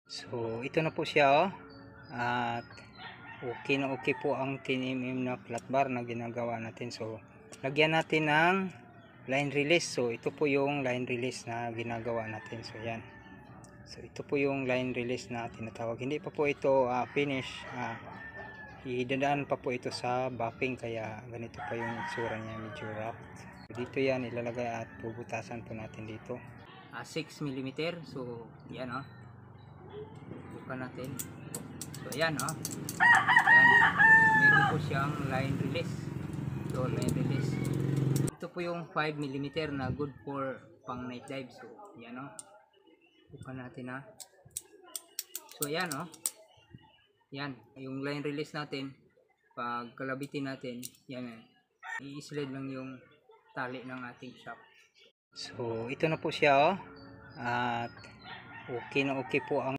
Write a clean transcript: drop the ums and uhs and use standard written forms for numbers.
So ito na po siya, oh. At okay na okay po ang 10mm na flat bar na ginagawa natin. So lagyan natin ng line release. So ito po yung line release na ginagawa natin. So yan. So ito po yung line release na tinatawag. Hindi pa po ito finish. Idadaan pa po ito sa buffing, kaya ganito pa yung itsura niya, medyo rough. So, dito yan ilalagay at bubutasan po natin dito. 6mm. So yan, oh. Bukan natin. So ayan, oh. Ayan. Meron po siyang line release. So line release. Ito po yung 5mm na good for pang night dive. So yan, oh. Bukan natin, ha. So ayan, oh. Yan, yung line release natin. Pag kalabitin natin, yan, i-slide lang yung tali ng ating shaft. So ito na po siya, oh. At okay na okay po ang